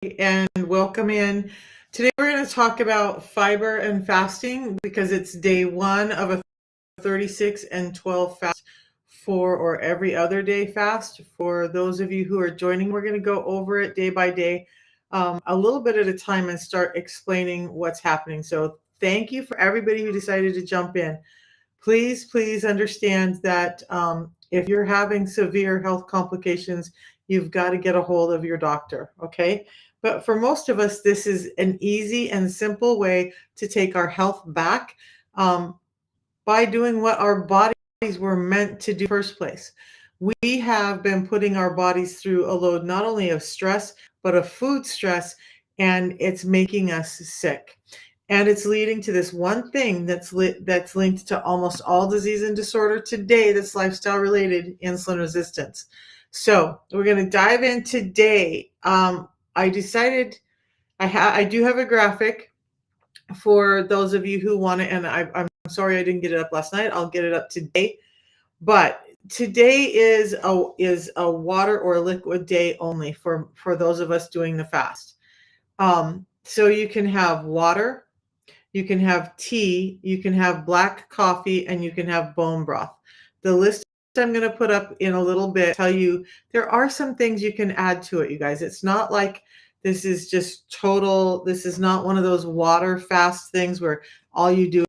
and welcome in. Today we're going to talk about fiber and fasting because it's day one of a 36 and 12 fast for or every other day fast. For those of you who are joining, we're going to go over it day by day, a little bit at a time and start explaining what's happening. So thank you for everybody who decided to jump in. Please understand that if you're having severe health complications, you've got to get a hold of your doctor, okay? But for most of us, this is an easy and simple way to take our health back by doing what our bodies were meant to do in the first place. We have been putting our bodies through a load not only of stress, but of food stress, and it's making us sick. And it's leading to this one thing that's linked to almost all disease and disorder today that's lifestyle related: insulin resistance. So we're going to dive in today. I decided I do have a graphic for those of you who want it, and I'm sorry I didn't get it up last night. I'll get it up today. But today is a water or liquid day only for those of us doing the fast. So you can have water, you can have tea, you can have black coffee, and you can have bone broth. The list I'm going to put up in a little bit tell you there are some things you can add to it, you guys. It's not like this is just total. This is not one of those water fast things where all you do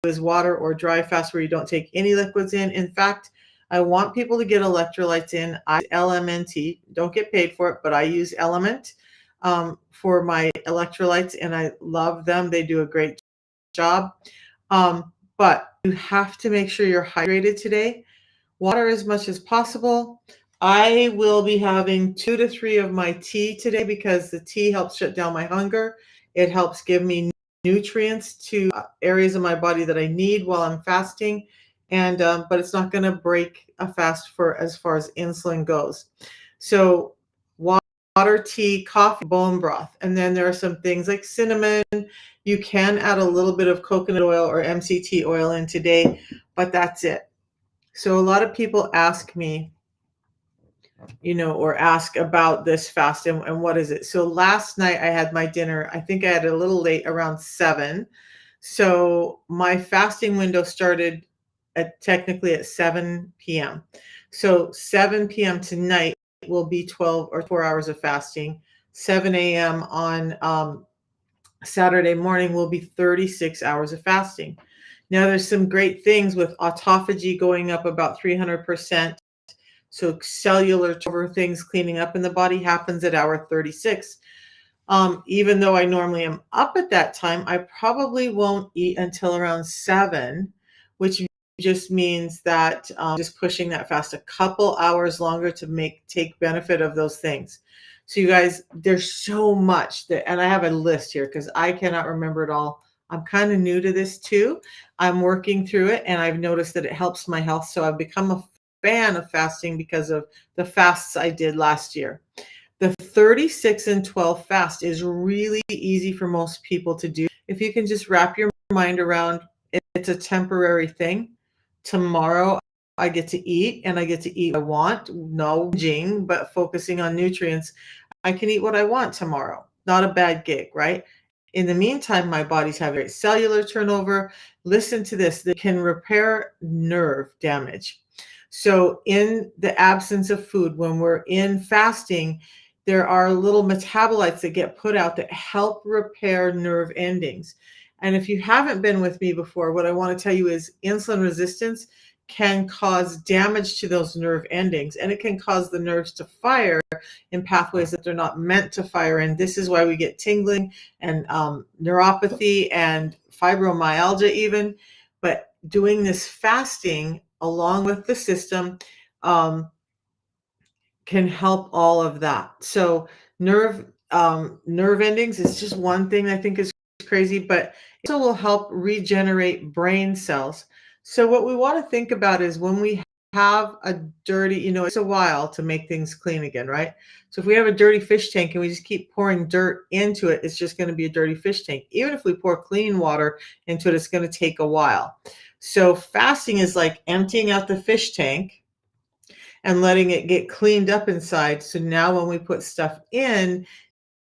is water, or dry fast where you don't take any liquids in. In fact, I want people to get electrolytes in. I use LMNT. Don't get paid for it, but I use Element for my electrolytes, and I love them. They do a great job. But you have to make sure you're hydrated today. Water as much as possible. I will be having 2 to 3 of my tea today because the tea helps shut down my hunger. It helps give me nutrients to areas of my body that I need while I'm fasting. And but it's not going to break a fast for as far as insulin goes. So water, tea, coffee, bone broth. And then there are some things like cinnamon. You can add a little bit of coconut oil or MCT oil in today, but that's it. So a lot of people ask me, or ask about this fast and what is it. So last night I had my dinner. I think I had it a little late, around 7. So my fasting window started technically at 7 p.m. So 7 p.m. tonight will be 12 or 4 hours of fasting. 7 a.m. on Saturday morning will be 36 hours of fasting. Now there's some great things with autophagy going up about 300%. So cellular things cleaning up in the body happens at hour 36. Even though I normally am up at that time, I probably won't eat until around 7, which just means that just pushing that fast a couple hours longer to take benefit of those things. So you guys, there's so much and I have a list here because I cannot remember it all. I'm kind of new to this too. I'm working through it, and I've noticed that it helps my health. So I've become a fan of fasting because of the fasts I did last year. The 36 and 12 fast is really easy for most people to do. If you can just wrap your mind around it's a temporary thing. Tomorrow I get to eat, and I get to eat what I want. No binging, but focusing on nutrients. I can eat what I want tomorrow. Not a bad gig, right? In the meantime, my body's having great cellular turnover. Listen to this. They can repair nerve damage. So in the absence of food, when we're in fasting, there are little metabolites that get put out that help repair nerve endings. And if you haven't been with me before, what I want to tell you is insulin resistance can cause damage to those nerve endings, and it can cause the nerves to fire in pathways that they're not meant to fire in. This is why we get tingling and neuropathy and fibromyalgia even. But doing this fasting along with the system can help all of that. So nerve endings is just one thing I think is crazy, but it also will help regenerate brain cells. So what we want to think about is when we have a dirty, it's a while to make things clean again, right? So if we have a dirty fish tank and we just keep pouring dirt into it, it's just going to be a dirty fish tank. Even if we pour clean water into it, it's going to take a while. So fasting is like emptying out the fish tank and letting it get cleaned up inside. So now when we put stuff in,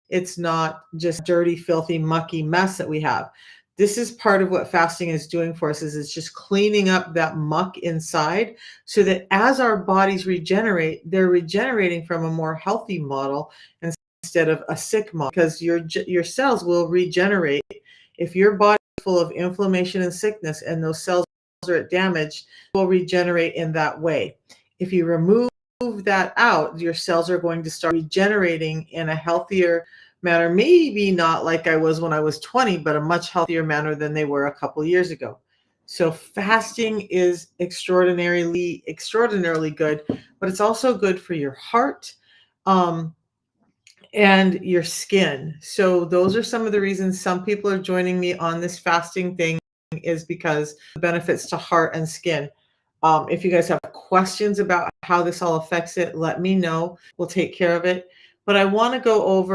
It's not just dirty, filthy, mucky mess that we have. This is part of what fasting is doing for us, is it's just cleaning up that muck inside, so that as our bodies regenerate, they're regenerating from a more healthy model instead of a sick model, because your cells will regenerate. If your body is full of inflammation and sickness and those cells are damaged, will regenerate in that way. If you remove that out, your cells are going to start regenerating in a healthier manner, maybe not like I was when I was 20, but a much healthier manner than they were a couple years ago. So fasting is extraordinarily good, but it's also good for your heart, um, and your skin. So those are some of the reasons some people are joining me on this fasting thing, is because the benefits to heart and skin. If you guys have questions about how this all affects it, let me know. We'll take care of it. But I want to go over,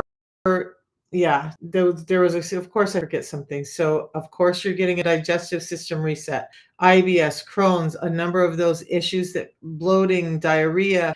yeah, there was, of course, I forget something. So, of course, you're getting a digestive system reset, IBS, Crohn's, a number of those issues, that bloating, diarrhea,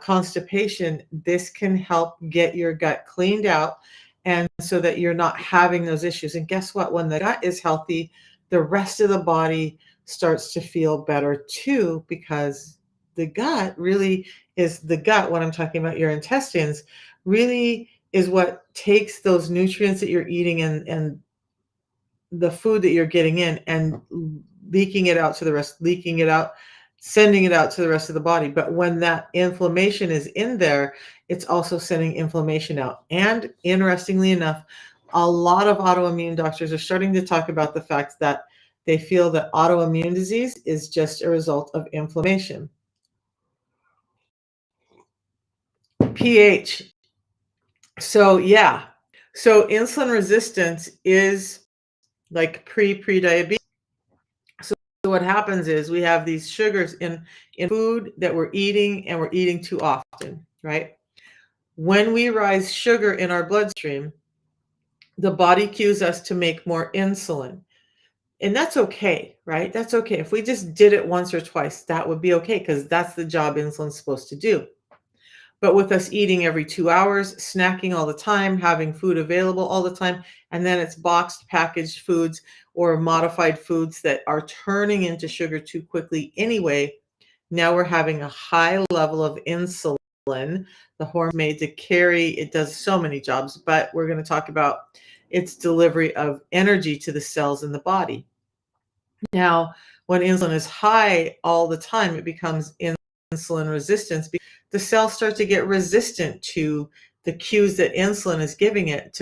constipation. This can help get your gut cleaned out, and so that you're not having those issues. And guess what? When the gut is healthy, the rest of the body starts to feel better too, because the gut really is the gut. When I'm talking about your intestines, really is what takes those nutrients that you're eating and the food that you're getting in, and leaking it out, sending it out to the rest of the body. But when that inflammation is in there, it's also sending inflammation out. And interestingly enough, a lot of autoimmune doctors are starting to talk about the fact that they feel that autoimmune disease is just a result of inflammation. pH. So yeah. So insulin resistance is like pre-diabetes. So what happens is we have these sugars in food that we're eating, and we're eating too often, right? When we rise sugar in our bloodstream, the body cues us to make more insulin. And that's okay, right? That's okay. If we just did it once or twice, that would be okay, because that's the job insulin's supposed to do. But with us eating every 2 hours, snacking all the time, having food available all the time, and then it's boxed, packaged foods or modified foods that are turning into sugar too quickly anyway, now we're having a high level of insulin. The hormone made to carry, it does so many jobs, but we're going to talk about its delivery of energy to the cells in the body. Now, when insulin is high all the time, it becomes insulin resistance. The cells start to get resistant to the cues that insulin is giving it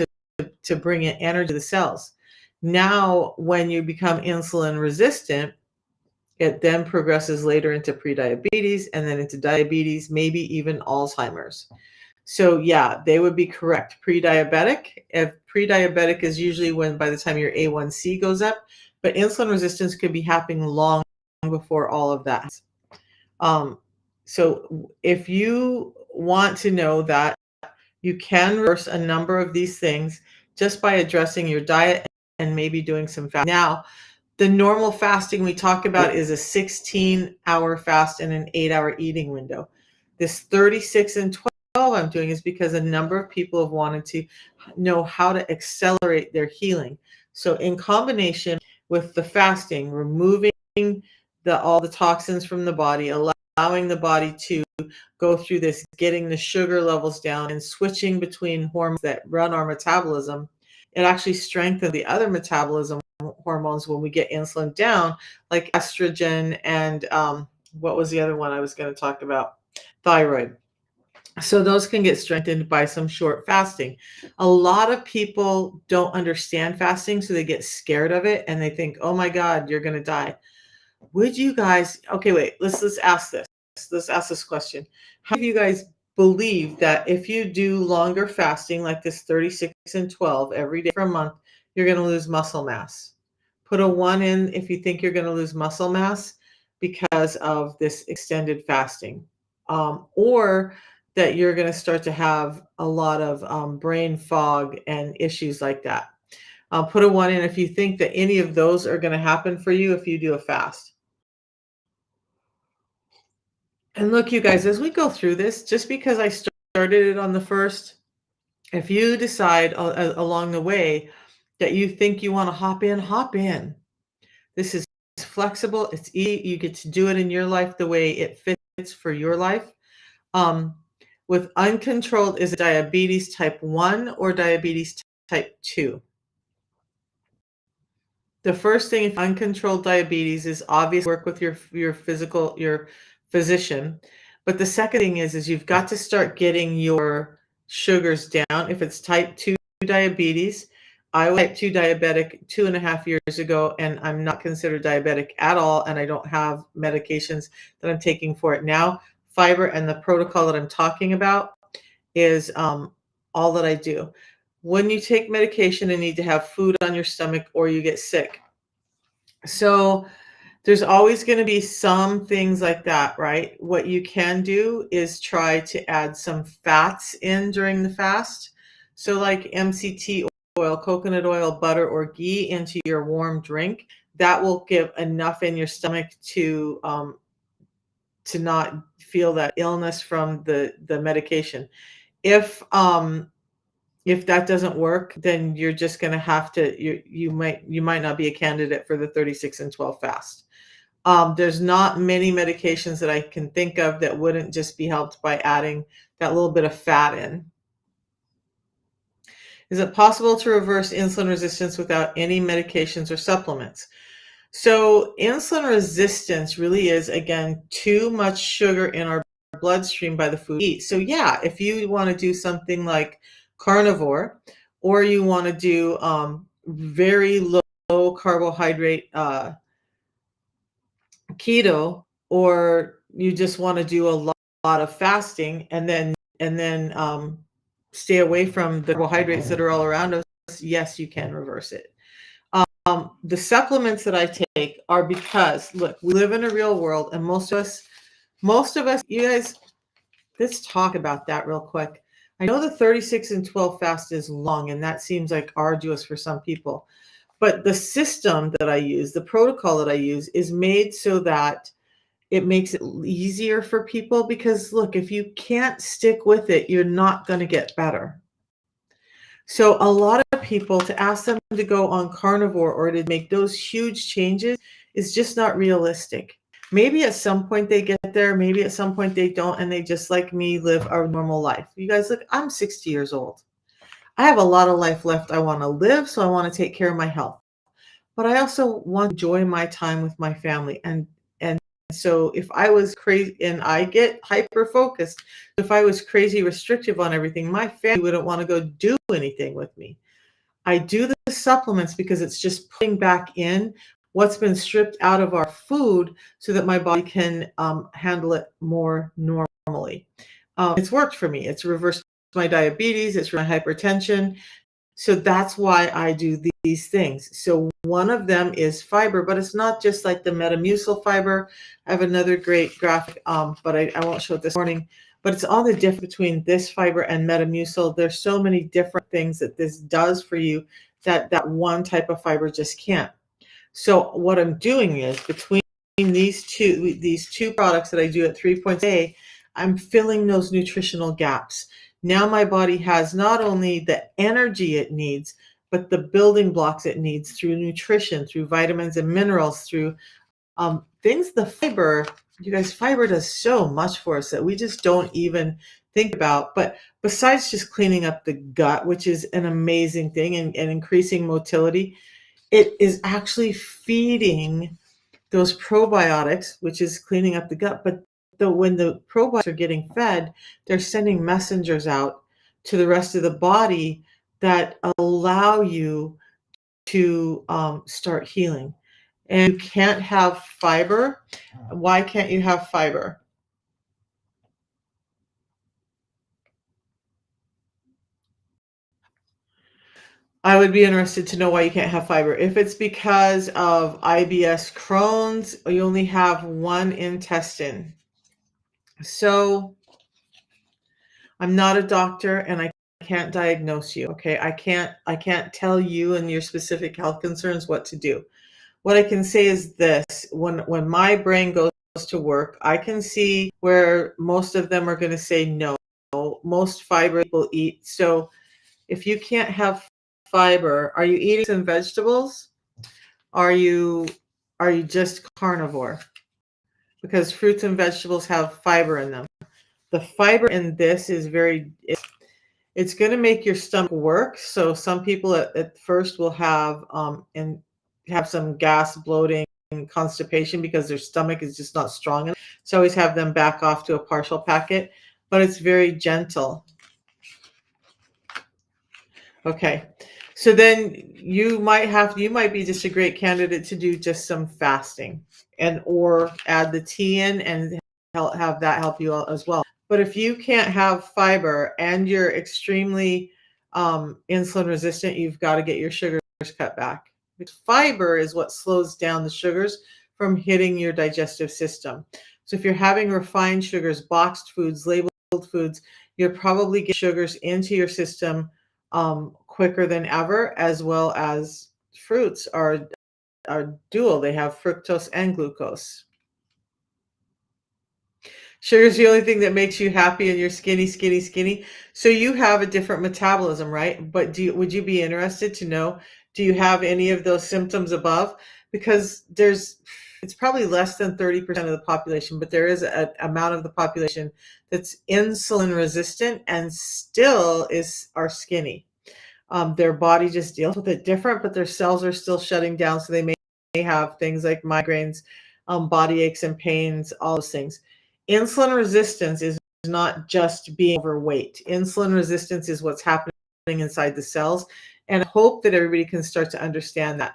to bring in energy to the cells. Now, when you become insulin resistant, it then progresses later into prediabetes, and then into diabetes, maybe even Alzheimer's. So yeah, they would be correct. Pre-diabetic. If pre-diabetic is usually when by the time your A1C goes up, but insulin resistance could be happening long before all of that. So if you want to know that you can reverse a number of these things just by addressing your diet and maybe doing some fasting. Now, the normal fasting we talk about is a 16-hour fast and an 8-hour eating window. This 36 and 12 I'm doing is because a number of people have wanted to know how to accelerate their healing. So in combination with the fasting, removing all the toxins from the body, allowing the body to go through this, getting the sugar levels down and switching between hormones that run our metabolism, it actually strengthens the other metabolism hormones when we get insulin down, like estrogen and what was the other one I was going to talk about? Thyroid. So those can get strengthened by some short fasting. A lot of people don't understand fasting, so they get scared of it and they think, oh my God, you're going to die. Would you guys, okay, wait, let's ask this. Let's ask this question. How do you guys believe that if you do longer fasting, like this 36 and 12 every day for a month, you're going to lose muscle mass? Put a 1 in if you think you're going to lose muscle mass because of this extended fasting. Or that you're going to start to have a lot of brain fog and issues like that. Put a 1 in if you think that any of those are going to happen for you if you do a fast. And look, you guys, as we go through this, just because I started it on the 1st, If you decide along the way that you think you want to hop in, hop in. This is flexible. It's easy. You get to do it in your life the way it fits for your life. Um, with uncontrolled, is it diabetes type 1 or diabetes type 2? The first thing, if uncontrolled diabetes, is obvious work with your physician. But the second thing is you've got to start getting your sugars down. If it's type 2 diabetes, I was type 2 diabetic 2.5 years ago, and I'm not considered diabetic at all, and I don't have medications that I'm taking for it now. Fiber and the protocol that I'm talking about is all that I do. When you take medication and need to have food on your stomach or you get sick. So there's always going to be some things like that, right? What you can do is try to add some fats in during the fast. So like MCT oil, coconut oil, butter, or ghee into your warm drink. That will give enough in your stomach to not feel that illness from the medication. If that doesn't work, then you're just going to have to you might not be a candidate for the 36 and 12 fast. There's not many medications that I can think of that wouldn't just be helped by adding that little bit of fat in. Is it possible to reverse insulin resistance without any medications or supplements? So insulin resistance really is, again, too much sugar in our bloodstream by the food we eat. So yeah, if you want to do something like carnivore, or you want to do very low carbohydrate keto, or you just want to do a lot of fasting and then stay away from the carbohydrates that are all around us, yes, you can reverse it. The supplements that I take are because, look, we live in a real world, and most of us, you guys, let's talk about that real quick. I know the 36 and 12 fast is long, and that seems like arduous for some people. But the system that I use, the protocol that I use, is made so that it makes it easier for people, because look, if you can't stick with it, you're not going to get better. So a lot of people, to ask them to go on carnivore or to make those huge changes is just not realistic. Maybe at some point they get there, maybe at some point they don't, and they just, like me, live a normal life. You guys, look, I'm 60 years old. I have a lot of life left I want to live, so I want to take care of my health. But I also want to enjoy my time with my family. And so if I was crazy, and I get hyper focused, if I was crazy restrictive on everything, my family wouldn't want to go do anything with me. I do the supplements because it's just putting back in what's been stripped out of our food so that my body can handle it more normally. It's worked for me. It's reversed my diabetes, it's my hypertension. So that's why I do these things. So one of them is fiber, but it's not just like the Metamucil fiber. I have another great graphic, but I won't show it this morning. But it's all the difference between this fiber and Metamucil. There's so many different things that this does for you that one type of fiber just can't. So what I'm doing is, between these two products that I do at 3 points a day, I'm filling those nutritional gaps. Now my body has not only the energy it needs, but the building blocks it needs through nutrition, through vitamins and minerals, through things. The fiber, you guys, fiber does so much for us that we just don't even think about. But besides just cleaning up the gut, which is an amazing thing, and increasing motility, it is actually feeding those probiotics, which is cleaning up the gut. But when the probiotics are getting fed, they're sending messengers out to the rest of the body that allow you to start healing. And you can't have fiber. Why can't you have fiber? I would be interested to know why you can't have fiber. If it's because of IBS Crohn's, you only have one intestine. So I'm not a doctor, and I can't diagnose you. Okay. I can't tell you and your specific health concerns what to do. What I can say is this: when my brain goes to work, I can see where most of them are going to say no. Most fiber people eat. So If you can't have fiber, are you eating some vegetables? Are you are you just carnivore? Because fruits and vegetables have fiber in them. The fiber in this is it's going to make your stomach work. So some people at first will have and have some gas, bloating, constipation because their stomach is just not strong enough. So I always have them back off to a partial packet, but it's very gentle. Okay. So then you might be just a great candidate to do just some fasting and or add the tea in and have that help you out as well. But if you can't have fiber and you're extremely insulin resistant, you've got to get your sugars cut back. Because fiber is what slows down the sugars from hitting your digestive system. So if you're having refined sugars, boxed foods, labeled foods, you're probably getting sugars into your system quicker than ever, as well as fruits are dual. They have fructose and glucose. Sugar is the only thing that makes you happy and you're skinny, skinny, skinny. So you have a different metabolism, right? But would you be interested to know, do you have any of those symptoms above? Because it's probably less than 30% of the population, but there is an amount of the population that's insulin resistant and still are skinny. Their body just deals with it different, but their cells are still shutting down. So they may have things like migraines, body aches and pains, all those things. Insulin resistance is not just being overweight. Insulin resistance is what's happening inside the cells. And I hope that everybody can start to understand that.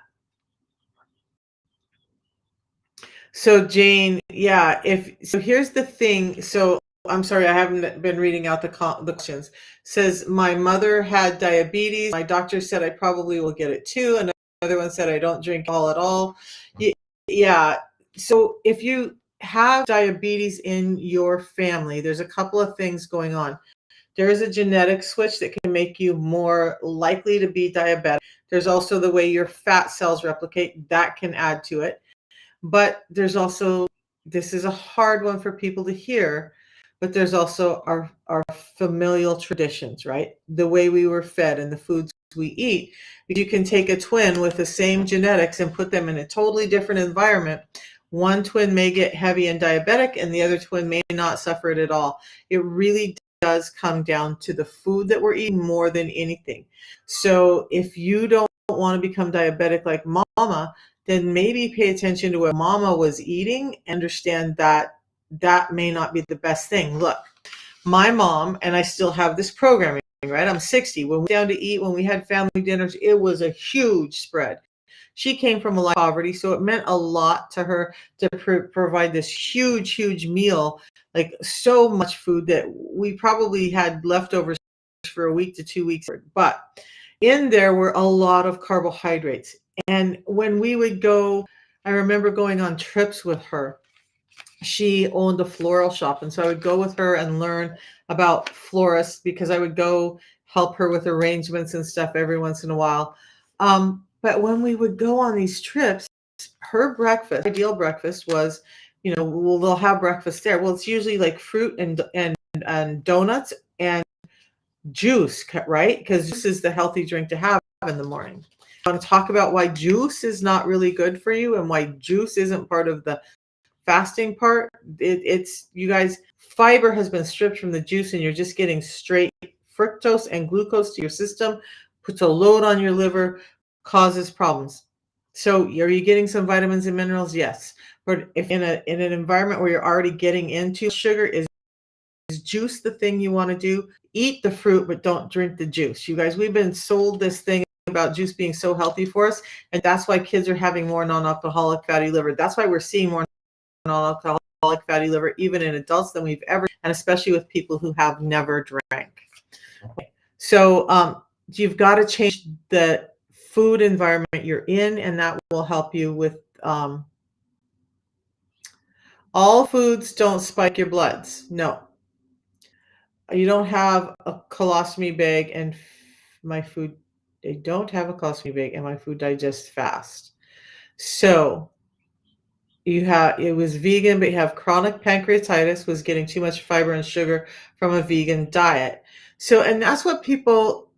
So Jane, yeah, here's the thing. So I'm sorry, I haven't been reading out the questions. Says my mother had diabetes. My doctor said I probably will get it too. Another one said I don't drink alcohol at all. Yeah. So if you have diabetes in your family, there's a couple of things going on. There is a genetic switch that can make you more likely to be diabetic. There's also the way your fat cells replicate that can add to it. But there's also, this is a hard one for people to hear, but there's also our familial traditions, right? The way we were fed and the foods we eat. You can take a twin with the same genetics and put them in a totally different environment. One twin may get heavy and diabetic and the other twin may not suffer it at all. It really does come down to the food that we're eating more than anything. So if you don't want to become diabetic like mama, then maybe pay attention to what mama was eating, understand that that may not be the best thing. Look, my mom, and I still have this programming, right? I'm 60. When we went down to eat, when we had family dinners, it was a huge spread. She came from a life of poverty, so it meant a lot to her to provide this huge, huge meal, like so much food that we probably had leftovers for a week to 2 weeks. But in there were a lot of carbohydrates. And when we would go, I remember going on trips with her. She owned a floral shop. And so I would go with her and learn about florists because I would go help her with arrangements and stuff every once in a while. But when we would go on these trips, her breakfast, ideal breakfast was, well, they'll have breakfast there. Well, it's usually like fruit and donuts and juice, right? Because juice is the healthy drink to have in the morning. I want to talk about why juice is not really good for you and why juice isn't part of the fasting part. It's you guys, fiber has been stripped from the juice and you're just getting straight fructose and glucose to your system, puts a load on your liver, causes problems. So are you getting some vitamins and minerals? Yes. But if in an environment where you're already getting into sugar, is juice the thing you want to do? Eat the fruit, but don't drink the juice. You guys, we've been sold this thing about juice being so healthy for us, and that's why kids are having more non-alcoholic fatty liver. That's why we're seeing more non-alcoholic fatty liver even in adults than we've ever, and especially with people who have never drank. So you've got to change the food environment you're in, and that will help you with all foods don't spike your bloods. No, you don't have a colostomy bag and my food, they don't have a colostomy bag and my food digests fast. So it was vegan, but you have chronic pancreatitis, was getting too much fiber and sugar from a vegan diet. So, and that's what people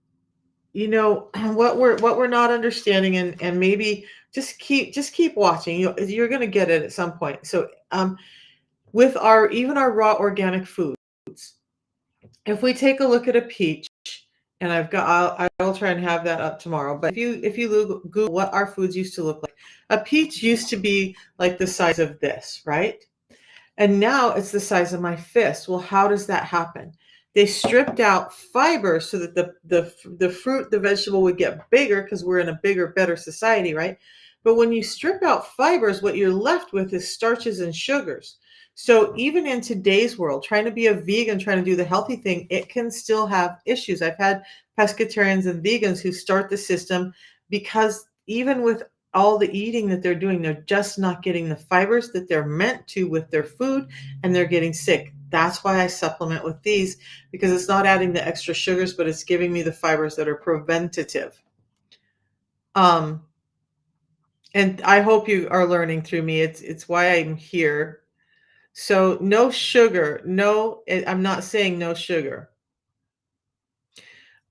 what we're not understanding, and maybe just keep watching. You're going to get it at some point. So with our even our raw organic foods, if we take a look at a peach, and I'll try and have that up tomorrow. But if you Google what our foods used to look like, a peach used to be like the size of this, right? And now it's the size of my fist. Well, how does that happen? They stripped out fiber so that the fruit, the vegetable would get bigger because we're in a bigger, better society, right? But when you strip out fibers, what you're left with is starches and sugars. So even in today's world, trying to be a vegan, trying to do the healthy thing, it can still have issues. I've had pescatarians and vegans who start the system because even with all the eating that they're doing, they're just not getting the fibers that they're meant to with their food, and they're getting sick. That's why I supplement with these, because it's not adding the extra sugars, but it's giving me the fibers that are preventative. Um, and I hope you are learning through me. It's why I'm here. So no sugar, no, I'm not saying no sugar.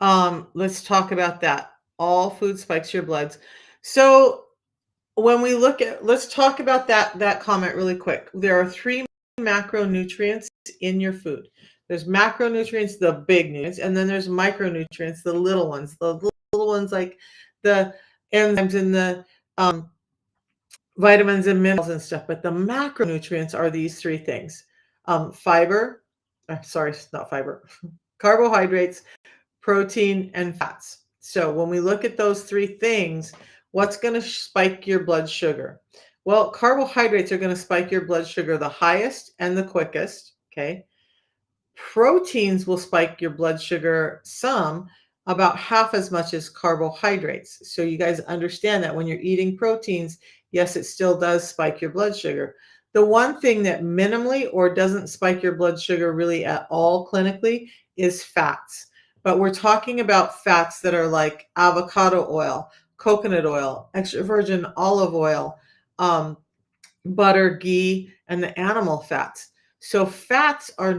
Let's talk about that. All food spikes your bloods. So when we look at, let's talk about that comment really quick. There are three macronutrients in your food. There's macronutrients, the big nutrients, and then there's micronutrients, the little ones, little ones like the enzymes and the vitamins and minerals and stuff. But the macronutrients are these three things: fiber. Sorry, not fiber. Carbohydrates, protein, and fats. So when we look at those three things, what's going to spike your blood sugar? Well, carbohydrates are going to spike your blood sugar the highest and the quickest. Okay. Proteins will spike your blood sugar some, about half as much as carbohydrates. So you guys understand that when you're eating proteins, yes, it still does spike your blood sugar. The one thing that minimally or doesn't spike your blood sugar really at all clinically is fats. But we're talking about fats that are like avocado oil, coconut oil, extra virgin olive oil, butter, ghee, and the animal fats. So fats are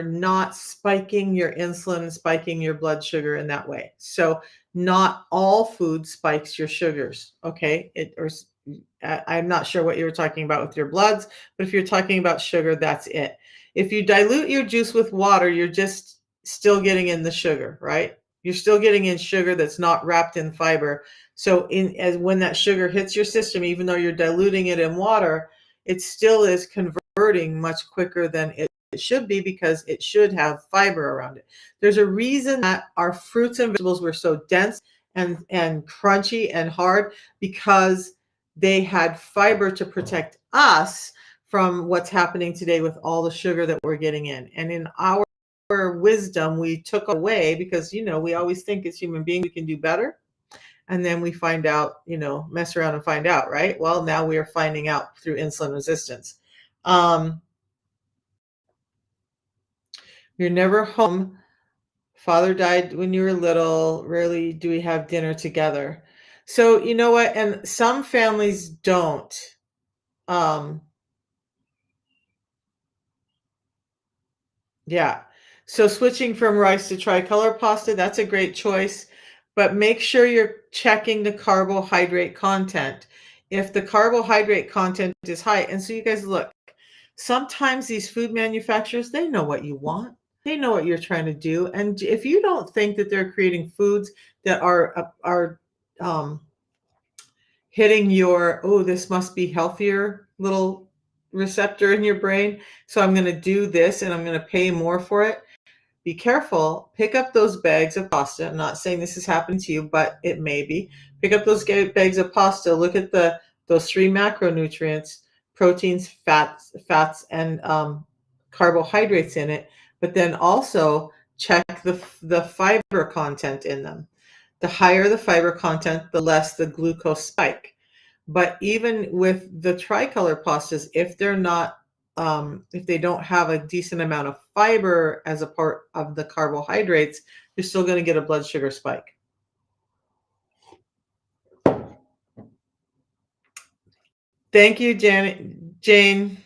not spiking your insulin and spiking your blood sugar in that way. So not all food spikes your sugars. Okay, I'm not sure what you were talking about with your bloods, but if you're talking about sugar, that's it. If you dilute your juice with water, you're just still getting in the sugar, right? You're still getting in sugar that's not wrapped in fiber. So when that sugar hits your system, even though you're diluting it in water, it still is converting much quicker than it should be, because it should have fiber around it. There's a reason that our fruits and vegetables were so dense and crunchy and hard, because they had fiber to protect us from what's happening today with all the sugar that we're getting in. And in our wisdom, we took away, because we always think as human beings we can do better, and then we find out, mess around and find out, right? Well, now we are finding out through insulin resistance. You're never home. Father died when you were little. Rarely do we have dinner together. So you know what? And some families don't. Um, Yeah. So switching from rice to tricolor pasta, that's a great choice, but make sure you're checking the carbohydrate content. If the carbohydrate content is high, and so you guys look, sometimes these food manufacturers, they know what you want. They know what you're trying to do. And if you don't think that they're creating foods that are hitting your, oh, this must be healthier little receptor in your brain, so I'm going to do this and I'm going to pay more for it. Be careful. Pick up those bags of pasta. I'm not saying this is happening to you, but it may be. Pick up those bags of pasta. Look at those three macronutrients: proteins, fats, and carbohydrates in it. But then also check the fiber content in them. The higher the fiber content, the less the glucose spike. But even with the tricolor pastas, if they don't have a decent amount of fiber as a part of the carbohydrates, you're still going to get a blood sugar spike. Thank you, Jane.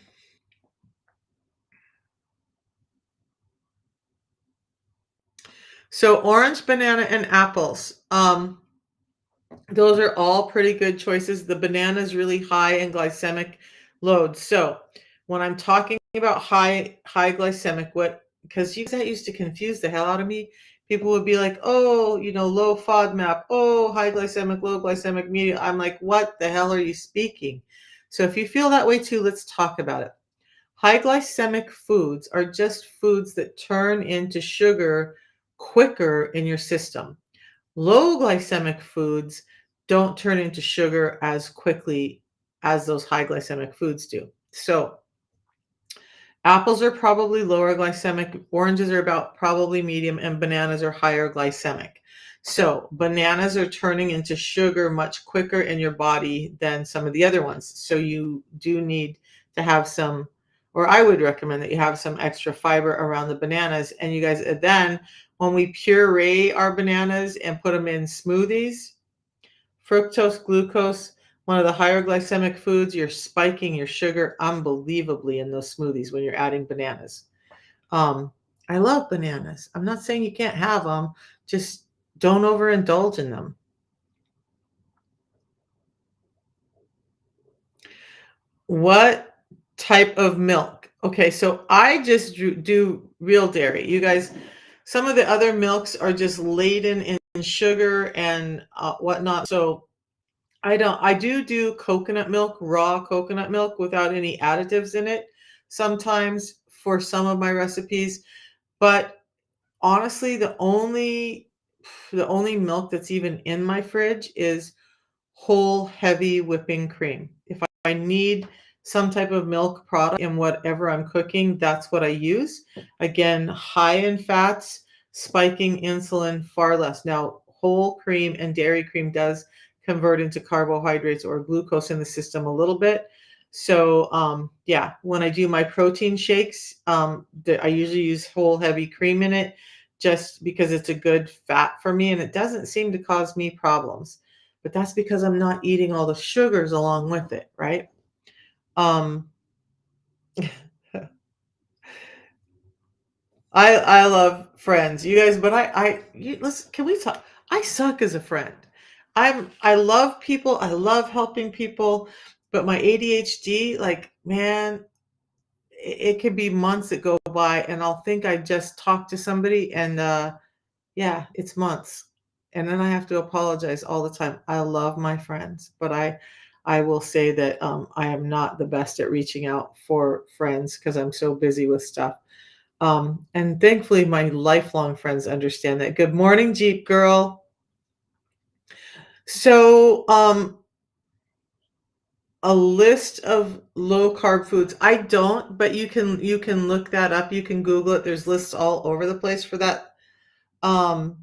So orange, banana, and apples. Those are all pretty good choices. The banana is really high in glycemic load. So when I'm talking about high glycemic, what, because you that used to confuse the hell out of me. People would be like, oh, low FODMAP, oh, high glycemic, low glycemic, medium. I'm like, what the hell are you speaking? So if you feel that way too, let's talk about it. High glycemic foods are just foods that turn into sugar quicker in your system. Low glycemic foods don't turn into sugar as quickly as those high glycemic foods do. So apples are probably lower glycemic, oranges are about probably medium, and bananas are higher glycemic. So bananas are turning into sugar much quicker in your body than some of the other ones. So you do need to have some, or I would recommend that you have some extra fiber around the bananas. And you guys, then when we puree our bananas and put them in smoothies, fructose, glucose, one of the higher glycemic foods, you're spiking your sugar unbelievably in those smoothies when you're adding bananas. I love bananas. I'm not saying you can't have them, just don't overindulge in them. What type of milk? Okay, so I just do real dairy. You guys, some of the other milks are just laden in sugar and whatnot. So I do coconut milk, raw coconut milk without any additives in it sometimes for some of my recipes. But honestly, the only milk that's even in my fridge is whole heavy whipping cream. If I need some type of milk product in whatever I'm cooking, that's what I use. Again, high in fats, spiking insulin far less. Now, whole cream and dairy cream does convert into carbohydrates or glucose in the system a little bit. So, yeah, when I do my protein shakes, I usually use whole heavy cream in it just because it's a good fat for me and it doesn't seem to cause me problems, but that's because I'm not eating all the sugars along with it, right? Um, I love friends, you guys, but listen. Can we talk? I suck as a friend. I love people. I love helping people, but my ADHD, like man, it could be months that go by, and I'll think I just talked to somebody, and yeah, it's months. And then I have to apologize all the time. I love my friends, but I will say that I am not the best at reaching out for friends because I'm so busy with stuff. And thankfully, my lifelong friends understand that. Good morning, Jeep girl. So, a list of low carb foods. I don't, but you can look that up. You can Google it. There's lists all over the place for that. Um,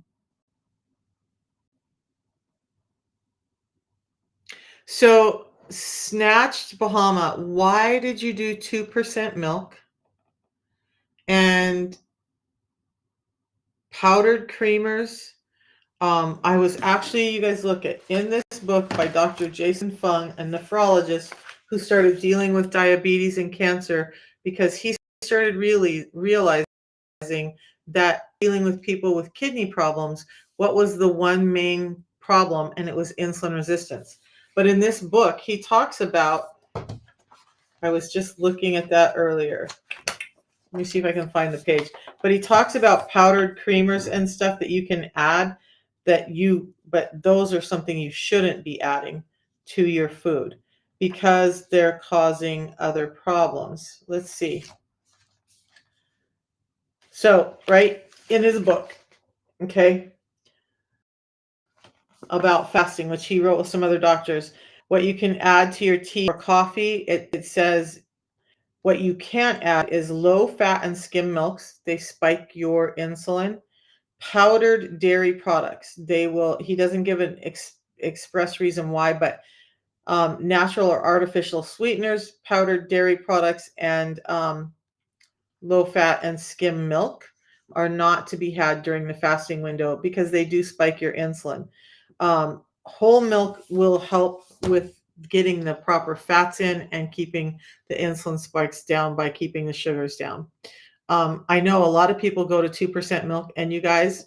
So, Snatched Bahama, why did you do 2% milk and powdered creamers? I was actually, you guys look at in this book by Dr. Jason Fung, a nephrologist who started dealing with diabetes and cancer because he started really realizing that dealing with people with kidney problems, what was the one main problem? And it was insulin resistance. But in this book, he talks about, I was just looking at that earlier. Let me see if I can find the page. But he talks about powdered creamers and stuff that you can add but those are something you shouldn't be adding to your food because they're causing other problems. Let's see. So, right in his book, okay, about fasting, which he wrote with some other doctors, what you can add to your tea or coffee, it says what you can't add is low fat and skim milks. They spike your insulin. Powdered dairy products. He doesn't give an express reason why, but natural or artificial sweeteners, powdered dairy products, and low fat and skim milk are not to be had during the fasting window because they do spike your insulin. Whole milk will help with getting the proper fats in and keeping the insulin spikes down by keeping the sugars down. I know a lot of people go to 2% milk, and you guys,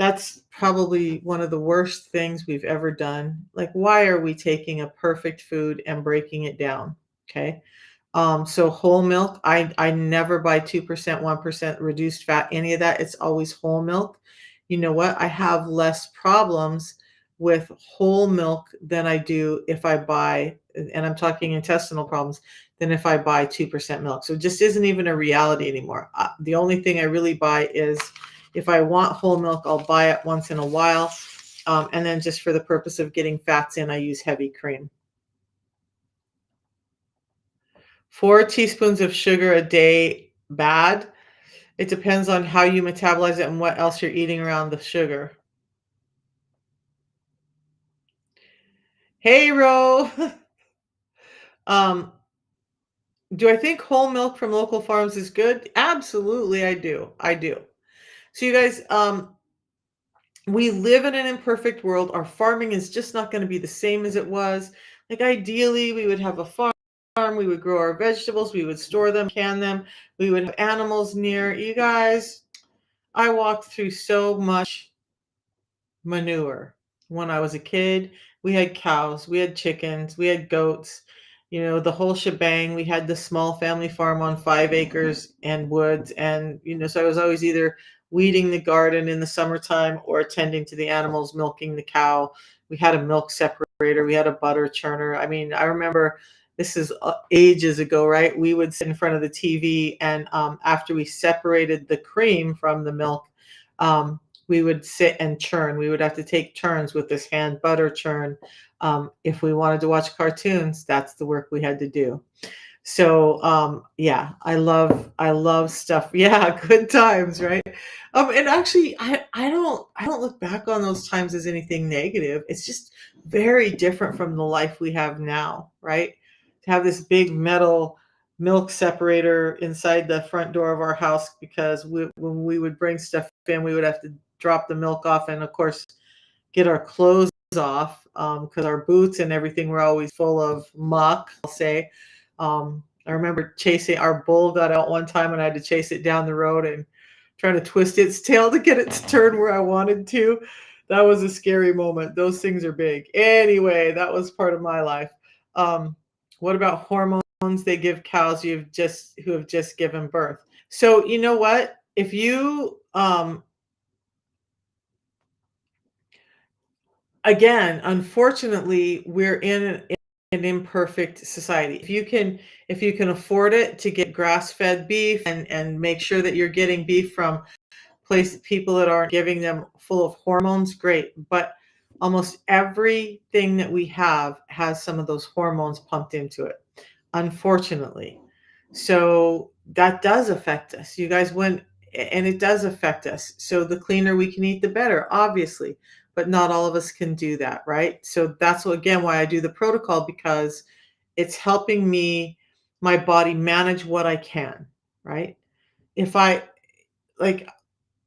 That's probably one of the worst things we've ever done. Like, why are we taking a perfect food and breaking it down? Okay. So whole milk, I never buy 2%, 1% reduced fat, any of that. It's always whole milk. You know what? I have less problems with whole milk than I do if I buy, and I'm talking intestinal problems, than if I buy 2% milk. So it just isn't even a reality anymore. The only thing I really buy is if I want whole milk, I'll buy it once in a while. And then just for the purpose of getting fats in, I use heavy cream. 4 teaspoons of sugar a day, bad. It depends on how you metabolize it and what else you're eating around the sugar. Hey, Ro. um, do I think whole milk from local farms is good? Absolutely, I do. I do. So you guys, we live in an imperfect world. Our farming is just not going to be the same as it was. Like ideally, we would have a farm, we would grow our vegetables, we would store them, can them, we would have animals near. You guys, I walked through so much manure. When I was a kid, we had cows, we had chickens, we had goats, the whole shebang. We had the small family farm on 5 acres and woods. And, so I was always either weeding the garden in the summertime or attending to the animals, milking the cow. We had a milk separator, we had a butter churner. I mean, I remember this is ages ago, right? We would sit in front of the TV, and after we separated the cream from the milk, we would sit and churn. We would have to take turns with this hand butter churn. If we wanted to watch cartoons, that's the work we had to do. So yeah, I love stuff. Yeah, good times, right? And actually, I don't look back on those times as anything negative. It's just very different from the life we have now, right? To have this big metal milk separator inside the front door of our house, because when we would bring stuff in, we would have to drop the milk off, and of course get our clothes off, because our boots and everything were always full of muck, I'll say. I remember chasing our bull got out one time, and I had to chase it down the road and trying to twist its tail to get it to turn where I wanted to. That was a scary moment. Those things are big. Anyway, that was part of my life. What about hormones they give cows who have just given birth? So you know what? If you again, unfortunately, we're in an imperfect society. If you can afford it to get grass-fed beef and make sure that you're getting beef from people that aren't giving them full of hormones, great. But almost everything that we have has some of those hormones pumped into it, unfortunately. So that does affect us. You guys went, and it does affect us. So the cleaner we can eat, the better, obviously. But not all of us can do that, right? So that's again why I do the protocol, because it's helping my body manage what I can, right? If I like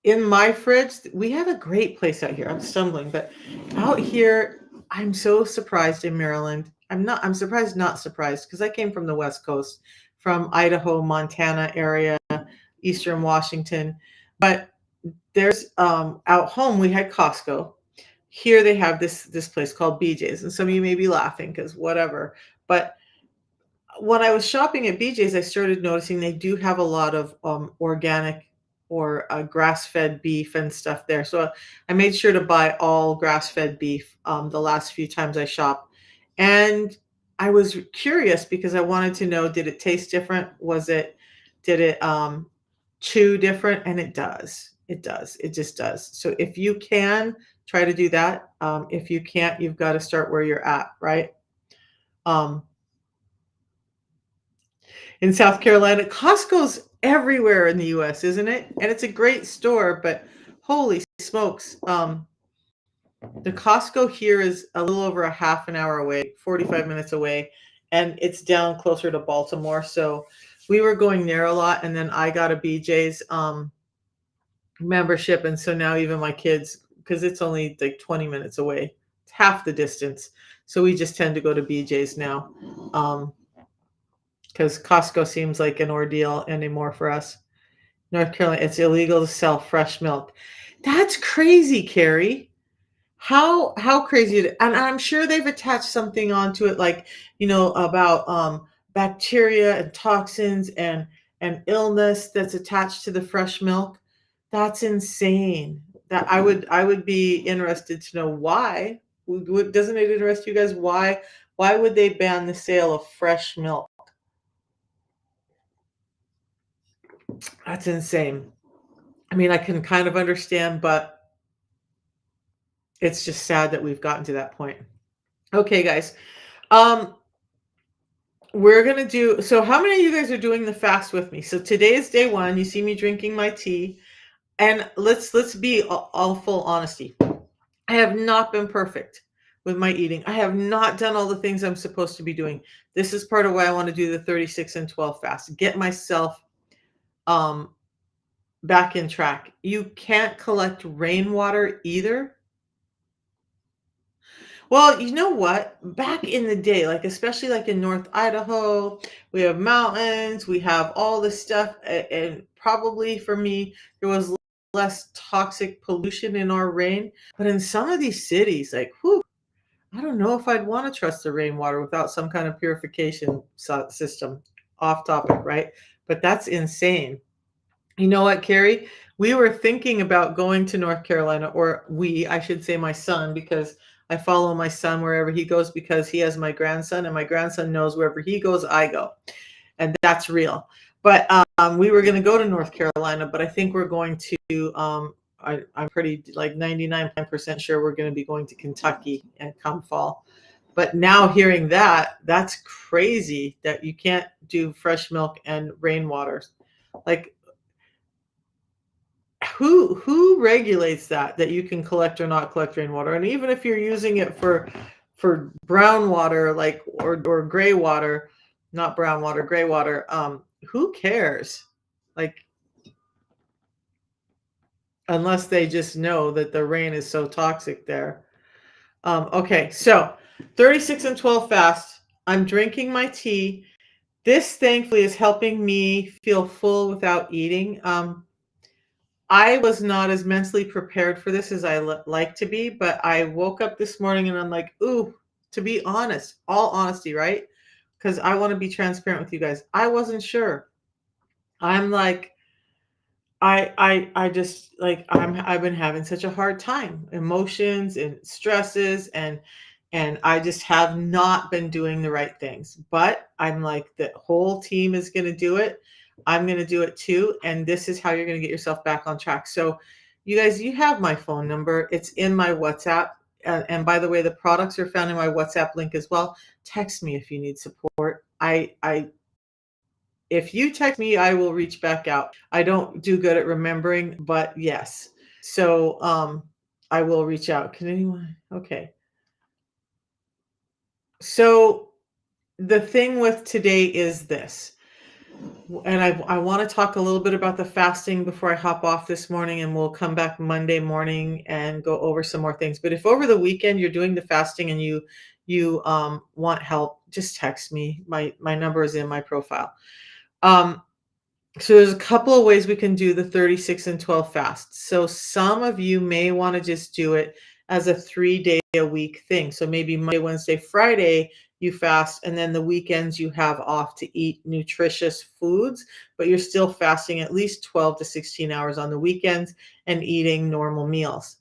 in my fridge, we have a great place out here. I'm stumbling, but out here, I'm so surprised in Maryland. I'm surprised, not surprised, because I came from the West Coast, from Idaho, Montana area, Eastern Washington. But there's out home, we had Costco. Here they have this place called BJ's. And some of you may be laughing because whatever. But when I was shopping at BJ's, I started noticing they do have a lot of organic or grass-fed beef and stuff there. So I made sure to buy all grass-fed beef the last few times I shopped. And I was curious because I wanted to know, did it taste different? Did it chew different? And it does. It does. It just does. So if you can try to do that, if you can't, you've got to start where you're at, right? Um, in South Carolina. Costco's everywhere in the US, isn't it? And it's a great store, but holy smokes. The Costco here is a little over a half an hour away, 45 minutes away, and it's down closer to Baltimore. So we were going there a lot, and then I got a BJ's membership. And so now even my kids, because it's only like 20 minutes away, it's half the distance. So we just tend to go to BJ's now. Because Costco seems like an ordeal anymore for us. North Carolina, it's illegal to sell fresh milk. That's crazy, Carrie. How crazy it is. And I'm sure they've attached something onto it like, about bacteria and toxins and illness that's attached to the fresh milk. That's insane. That I would be interested to know why. Doesn't it interest you guys why would they ban the sale of fresh milk? That's insane. I mean, I can kind of understand, but it's just sad that we've gotten to that point. Okay, guys. Um, we're gonna do so how many of you guys are doing the fast with me? So today is day one. You see me drinking my tea. And let's be all full honesty. I have not been perfect with my eating. I have not done all the things I'm supposed to be doing. This is part of why I want to do the 36 and 12 fast. Get myself um back in track. You can't collect rainwater either. Well, you know what? Back in the day, like especially like in North Idaho, we have mountains, we have all this stuff, and probably for me, there was less toxic pollution in our rain. But in some of these cities, like, whew, I don't know if I'd want to trust the rainwater without some kind of purification system. Off topic, right? But that's insane. You know what, Carrie? We were thinking about going to North Carolina, or I should say my son, because I follow my son wherever he goes because he has my grandson, and my grandson knows wherever he goes, I go. And that's real. But we were going to go to North Carolina, but I think we're going to, I'm pretty like 99% sure we're going to be going to Kentucky and come fall. But now hearing that, that's crazy that you can't do fresh milk and rainwater. Like, who regulates that you can collect or not collect rainwater? And even if you're using it for brown water, like or gray water, not brown water, gray water, who cares? Like, unless they just know that the rain is so toxic there. Okay, so 36 and 12 fast. I'm drinking my tea. This thankfully is helping me feel full without eating. I was not as mentally prepared for this as I like to be, but I woke up this morning and I'm like, ooh, to be honest, all honesty, right? Because I want to be transparent with you guys. I wasn't sure. I'm like, I just like I've been having such a hard time, emotions and stresses and I just have not been doing the right things. But I'm like the whole team is going to do it. I'm going to do it too, and this is how you're going to get yourself back on track. So you guys, you have my phone number. It's in my WhatsApp. And by the way, the products are found in my WhatsApp link as well. Text me if you need support. I if you text me, I will reach back out. I don't do good at remembering, but yes. So I will reach out. Can anyone? Okay. So the thing with today is this, and I want to talk a little bit about the fasting before I hop off this morning, and we'll come back Monday morning and go over some more things. But if over the weekend you're doing the fasting and you want help, just text me. My number is in my profile. Um, So there's a couple of ways we can do the 36 and 12 fast. So some of you may want to just do it as a 3-day a week thing. So maybe Monday, Wednesday, Friday you fast, and then the weekends you have off to eat nutritious foods, but you're still fasting at least 12 to 16 hours on the weekends and eating normal meals.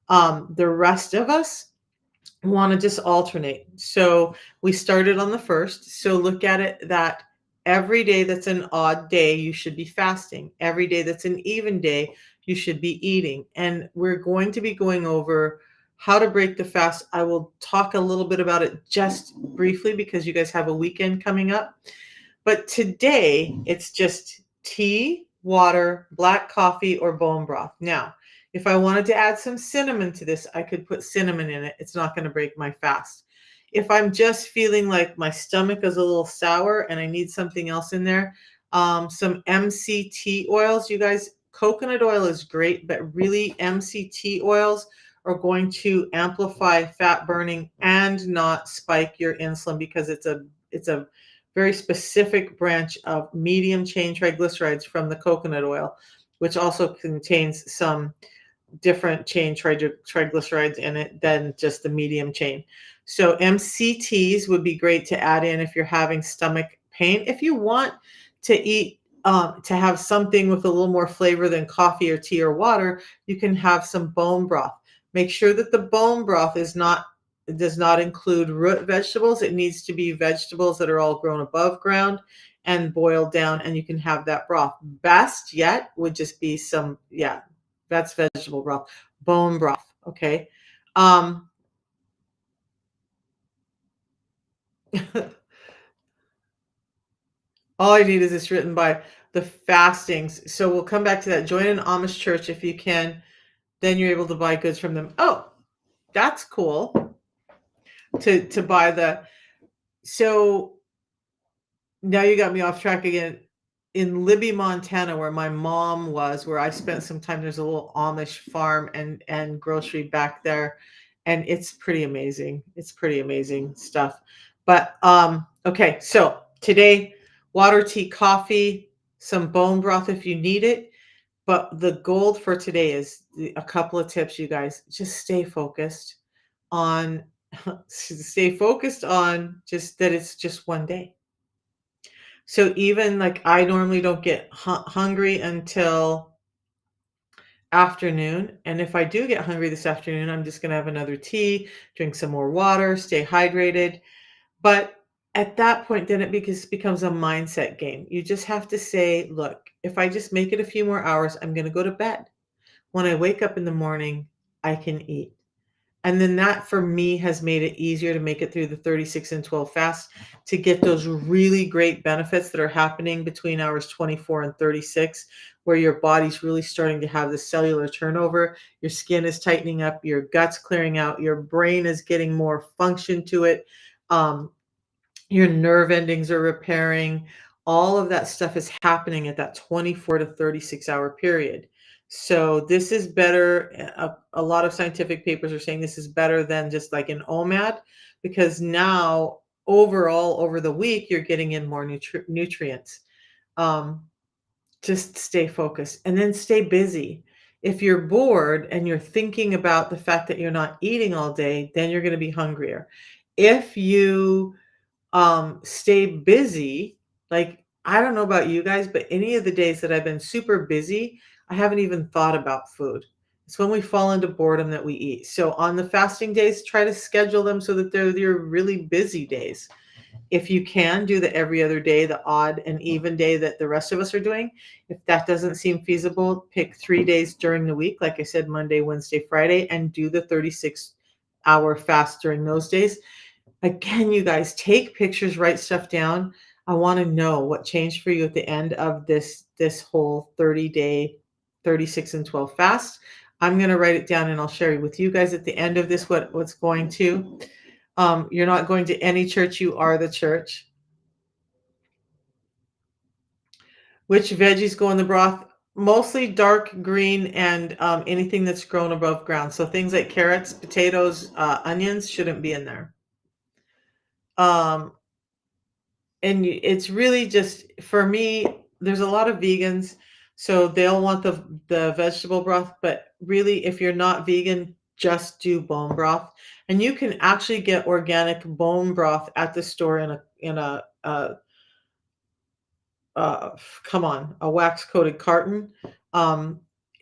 The rest of us want to just alternate. So we started on the first. So look at it that every day that's an odd day, you should be fasting. Every day that's an even day, you should be eating. And we're going to be going over how to break the fast. I will talk a little bit about it just briefly because you guys have a weekend coming up. But today, it's just tea, water, black coffee, or bone broth. Now, if I wanted to add some cinnamon to this, I could put cinnamon in it. It's not going to break my fast. If I'm just feeling like my stomach is a little sour and I need something else in there, some MCT oils, you guys, coconut oil is great, but really MCT oils are going to amplify fat burning and not spike your insulin because it's a very specific branch of medium chain triglycerides from the coconut oil. which also contains some different chain triglycerides in it than just the medium chain. So MCTs would be great to add in if you're having stomach pain. If you want to eat, to have something with a little more flavor than coffee or tea or water, you can have some bone broth. Make sure that the bone broth does not include root vegetables. It needs to be vegetables that are all grown above ground and boiled down, and you can have that broth. Best yet would just be some, yeah, that's vegetable broth, bone broth. Okay. Um, all I need is this written by the fastings. So we'll come back to that. Join an Amish church if you can. Then you're able to buy goods from them. Oh, that's cool to buy the. So now you got me off track again. In Libby, Montana, where my mom was, where I spent some time, there's a little Amish farm and grocery back there, and it's pretty amazing. It's pretty amazing stuff. But okay, so today, water, tea, coffee, some bone broth if you need it. But the gold for today is a couple of tips, you guys. Just stay focused on stay focused on just that it's just one day. So even like I normally don't get hungry until afternoon. And if I do get hungry this afternoon, I'm just going to have another tea, drink some more water, stay hydrated. But at that point, then it becomes a mindset game. You just have to say, look, if I just make it a few more hours, I'm going to go to bed. When I wake up in the morning, I can eat. And then that for me has made it easier to make it through the 36 and 12 fast to get those really great benefits that are happening between hours 24 and 36, where your body's really starting to have the cellular turnover. Your skin is tightening up, your gut's clearing out, your brain is getting more function to it. Um, your nerve endings are repairing. All of that stuff is happening at that 24 to 36-hour period. So this is better. A lot of scientific papers are saying this is better than just like an OMAD, because now overall over the week you're getting in more nutrients. Um, just stay focused and then stay busy. If you're bored and you're thinking about the fact that you're not eating all day, then you're going to be hungrier. If you stay busy, like I don't know about you guys, but any of the days that I've been super busy, I haven't even thought about food. It's when we fall into boredom that we eat. So on the fasting days, try to schedule them so that they're your really busy days. If you can do the every other day, the odd and even day that the rest of us are doing. If that doesn't seem feasible, pick 3 days during the week, like I said, Monday, Wednesday, Friday, and do the 36-hour fast during those days. Again, you guys, take pictures, write stuff down. I want to know what changed for you at the end of this whole 30-day 36 and 12 fast. I'm going to write it down and I'll share with you guys at the end of this what's going to. You're not going to any church, you are the church. Which veggies go in the broth? Mostly dark green and anything that's grown above ground. So things like carrots, potatoes, onions shouldn't be in there. And it's really just, for me, there's a lot of vegans, so they'll want the vegetable broth, but really if you're not vegan, just do bone broth. And you can actually get organic bone broth at the store in a come on, a wax coated carton.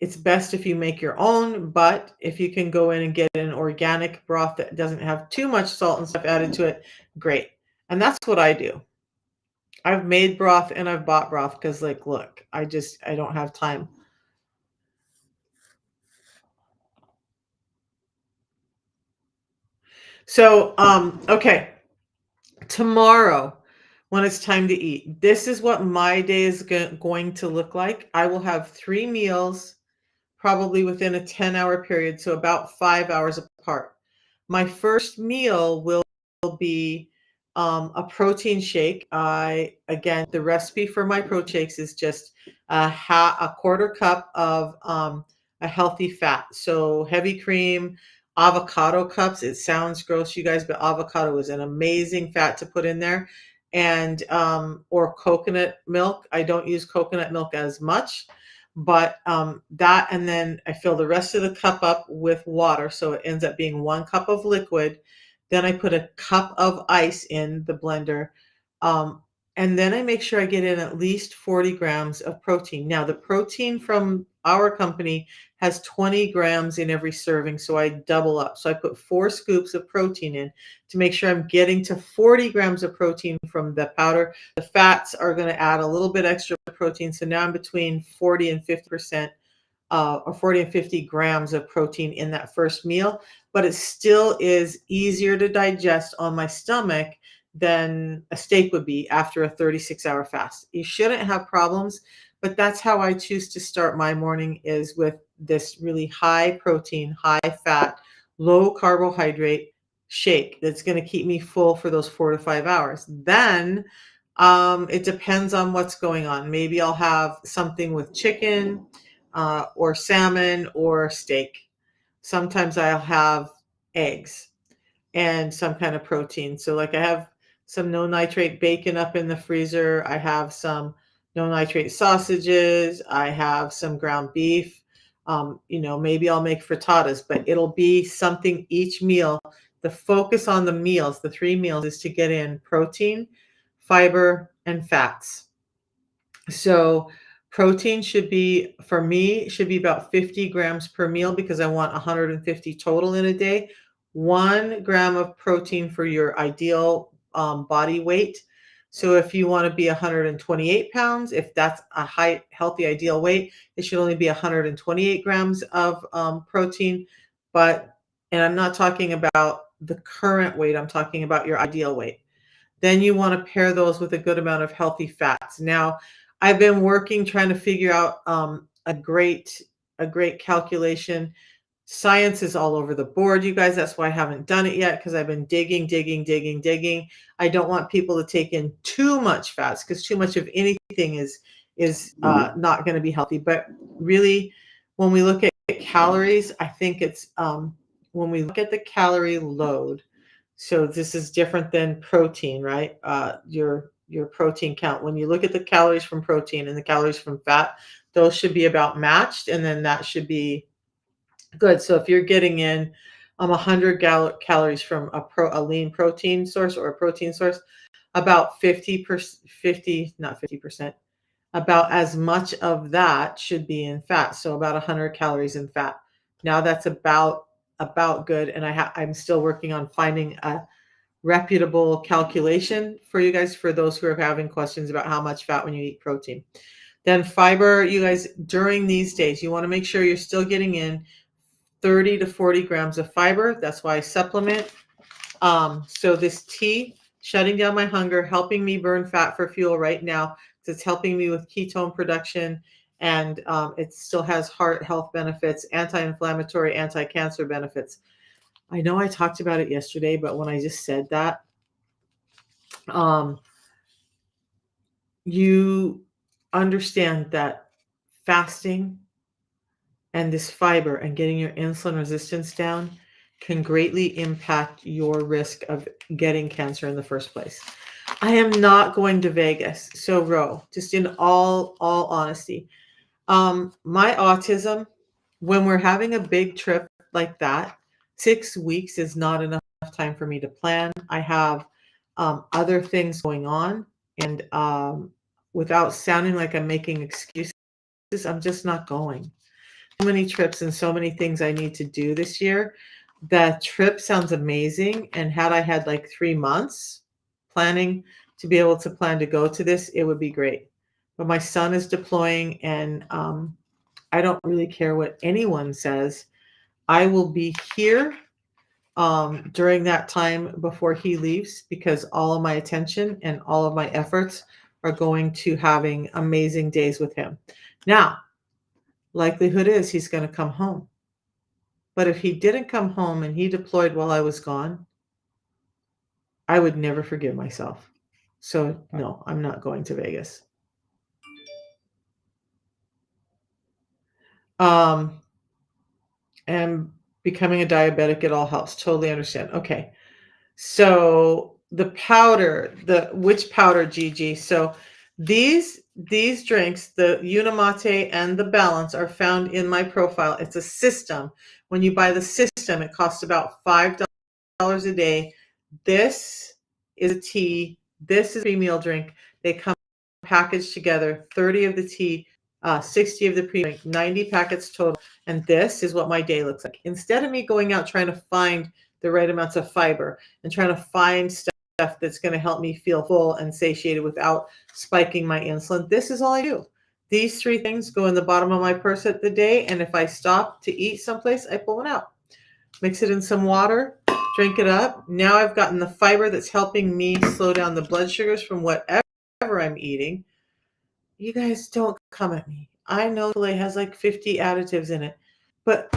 It's best if you make your own, but if you can go in and get an organic broth that doesn't have too much salt and stuff added to it, great. And that's what I do. I've made broth and I've bought broth because, like, look, I don't have time. So, okay, tomorrow when it's time to eat, this is what my day is going to look like. I will have 3 meals, probably within a 10-hour period, so about 5 hours apart. My first meal will be a protein shake. Again, the recipe for my protein shakes is just a quarter cup of a healthy fat. So heavy cream, avocado cups. It sounds gross, you guys, but avocado is an amazing fat to put in there. And or coconut milk. I don't use coconut milk as much, But that, and then I fill the rest of the cup up with water, so it ends up being 1 cup of liquid. Then I put a cup of ice in the blender. Um, and then I make sure I get in at least 40 grams of protein. Now, the protein from our company has 20 grams in every serving, so I double up. So I put 4 scoops of protein in to make sure I'm getting to 40 grams of protein from the powder. The fats are going to add a little bit extra protein. So now I'm between 40 and 50%, or 40 and 50 grams of protein in that first meal, but it still is easier to digest on my stomach than a steak would be after a 36-hour fast. You shouldn't have problems, but that's how I choose to start my morning, is with this really high protein, high fat, low carbohydrate shake that's going to keep me full for those 4 to 5 hours. Then it depends on what's going on. Maybe I'll have something with chicken, or salmon or steak. Sometimes I'll have eggs and some kind of protein. So, like, I have some no nitrate bacon up in the freezer. I have some no nitrate sausages. I have some ground beef. Maybe I'll make frittatas, but it'll be something each meal. The focus on the meals, the 3 meals, is to get in protein, fiber, and fats. So protein should be, for me, should be about 50 grams per meal, because I want 150 total in a day. 1 gram of protein for your ideal body weight. So if you want to be 128 pounds, if that's a high, healthy, ideal weight, it should only be 128 grams of protein. But, and I'm not talking about the current weight, I'm talking about your ideal weight. Then you want to pair those with a good amount of healthy fats. Now, I've been working trying to figure out a great calculation. Science is all over the board, you guys. That's why I haven't done it yet, because I've been digging, digging, digging, digging. I don't want people to take in too much fats, because too much of anything is not going to be healthy. But really, when we look at calories, I think it's when we look at the calorie load. So this is different than protein, right? Your protein count. When you look at the calories from protein and the calories from fat, those should be about matched, and then that should be good. So if you're getting in 100 calories from a lean protein source, or a protein source, about 50%, about as much of that should be in fat. So about 100 calories in fat. Now that's about good, and I'm still working on finding a reputable calculation for you guys, for those who are having questions about how much fat when you eat protein. Then fiber, you guys, during these days, you want to make sure you're still getting in 30 to 40 grams of fiber. That's why I supplement. So this tea, shutting down my hunger, helping me burn fat for fuel right now. It's helping me with ketone production, and it still has heart health benefits, anti-inflammatory, anti-cancer benefits. I know I talked about it yesterday, but when I just said that, you understand that fasting and this fiber and getting your insulin resistance down can greatly impact your risk of getting cancer in the first place. I am not going to Vegas. So, Ro, just in all honesty, my autism, when we're having a big trip like that, 6 weeks is not enough time for me to plan. I have other things going on, and without sounding like I'm making excuses, I'm just not going. So many trips and so many things I need to do this year. The trip sounds amazing, and had I had like 3 months planning to be able to plan to go to this, it would be great. But my son is deploying, and I don't really care what anyone says. I will be here during that time before he leaves, because all of my attention and all of my efforts are going to having amazing days with him. Now, likelihood is he's going to come home. But if he didn't come home and he deployed while I was gone, I would never forgive myself. So no, I'm not going to Vegas. And becoming a diabetic, it all helps. Totally understand. Okay. So the powder, which powder, Gigi? So these these drinks, the Unimate and the Balance, are found in my profile. It's a system. When you buy the system, it costs about $5 a day. This is a tea. This is a pre-meal drink. They come packaged together, 30 of the tea, 60 of the pre-meal drink, 90 packets total. And this is what my day looks like. Instead of me going out trying to find the right amounts of fiber and trying to find stuff that's going to help me feel full and satiated without spiking my insulin, this is all I do. These three things go in the bottom of my purse at the day, and if I stop to eat someplace, I pull one out. Mix it in some water, drink it up. Now I've gotten the fiber that's helping me slow down the blood sugars from whatever I'm eating. You guys don't come at me. I know Chick-fil-A has like 50 additives in it, but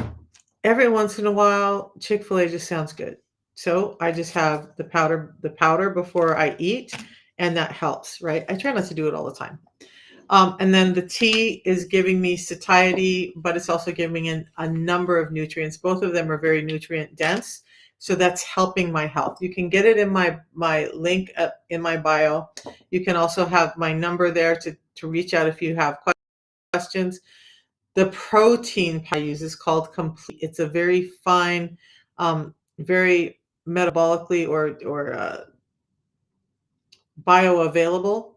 every once in a while, Chick-fil-A just sounds good. So I just have the powder before I eat, and that helps, right? I try not to do it all the time. And then the tea is giving me satiety, but it's also giving me a number of nutrients. Both of them are very nutrient dense. So that's helping my health. You can get it in my link in my bio. You can also have my number there to reach out if you have questions. The protein I use is called Complete. It's a very fine, very metabolically or bioavailable.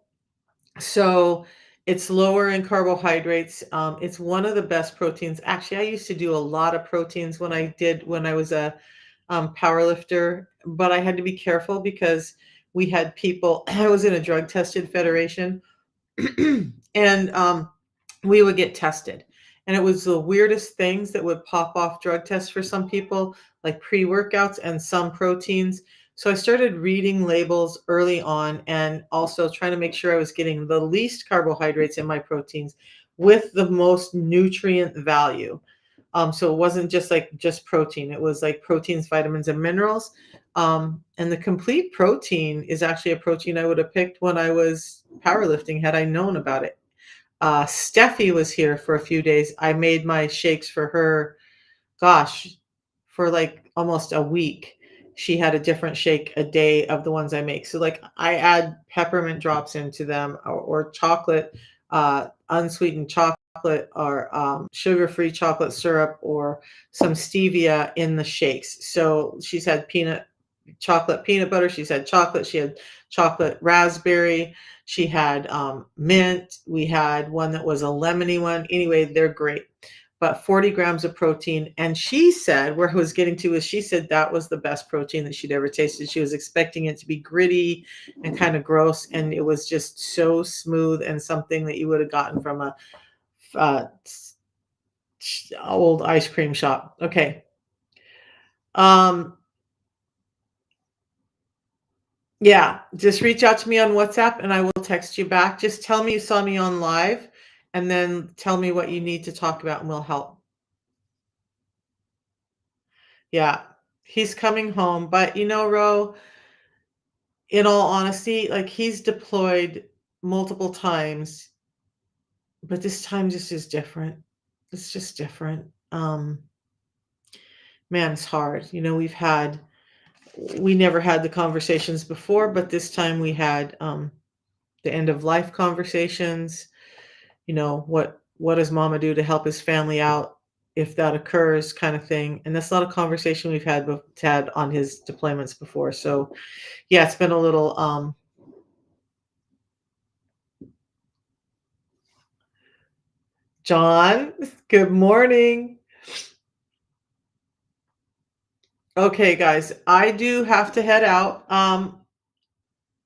So it's lower in carbohydrates. It's one of the best proteins. Actually, I used to do a lot of proteins when I was a power lifter, but I had to be careful because we had people. I was in a drug tested federation, and we would get tested. And it was the weirdest things that would pop off drug tests for some people, like pre-workouts and some proteins. So I started reading labels early on and also trying to make sure I was getting the least carbohydrates in my proteins with the most nutrient value. So it wasn't just protein. It was like proteins, vitamins, and minerals. And the Complete protein is actually a protein I would have picked when I was powerlifting had I known about it. Steffi was here for a few days. I made my shakes for her, gosh, for like almost a week. She had a different shake a day of the ones I make. So like I add peppermint drops into them or chocolate, unsweetened chocolate or sugar-free chocolate syrup or some stevia in the shakes. So she's had chocolate peanut butter. She's had chocolate. She had chocolate raspberry. She had mint. We had one that was a lemony one. Anyway, they're great. But 40 grams of protein. And she said, where I was getting to is she said that was the best protein that she'd ever tasted. She was expecting it to be gritty and kind of gross. And it was just so smooth and something that you would have gotten from a old ice cream shop. Okay. Yeah, just reach out to me on WhatsApp and I will text you back. Just tell me you saw me on live and then tell me what you need to talk about and we'll help. Yeah, he's coming home. But Ro, in all honesty, like he's deployed multiple times, but this time just is different. It's just different. Man, it's hard. We never had the conversations before, but this time we had the end of life conversations. What does mama do to help his family out if that occurs, kind of thing. And that's not a conversation we've had on his deployments before. So yeah, it's been a little John, good morning. Okay, guys, I do have to head out.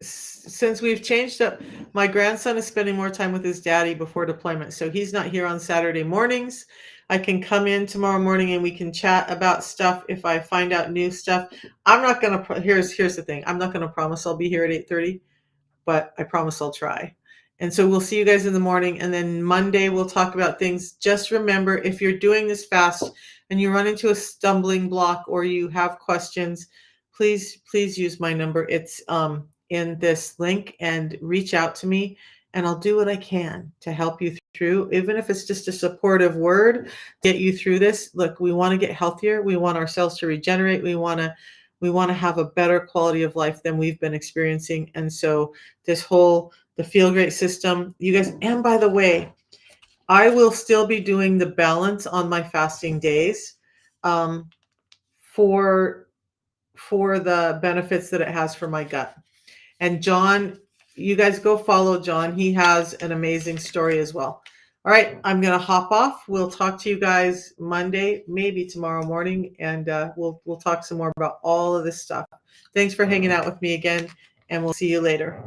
Since we've changed up, my grandson is spending more time with his daddy before deployment, so he's not here on Saturday mornings. I can come in tomorrow morning and we can chat about stuff if I find out new stuff. I'm not gonna. Here's the thing. I'm not gonna promise I'll be here at 8:30, but I promise I'll try. And so we'll see you guys in the morning. And then Monday, we'll talk about things. Just remember, if you're doing this fast and you run into a stumbling block or you have questions, please use my number. It's in this link and reach out to me and I'll do what I can to help you through, even if it's just a supportive word, get you through this. Look, we want to get healthier. We want our cells to regenerate. We want to have a better quality of life than we've been experiencing. And so the the Feel Great system. You guys, and by the way, I will still be doing the balance on my fasting days um, for the benefits that it has for my gut. And John, you guys go follow John. He has an amazing story as well. All right, I'm going to hop off. We'll talk to you guys Monday, maybe tomorrow morning, and we'll talk some more about all of this stuff. Thanks for hanging out with me again, and we'll see you later.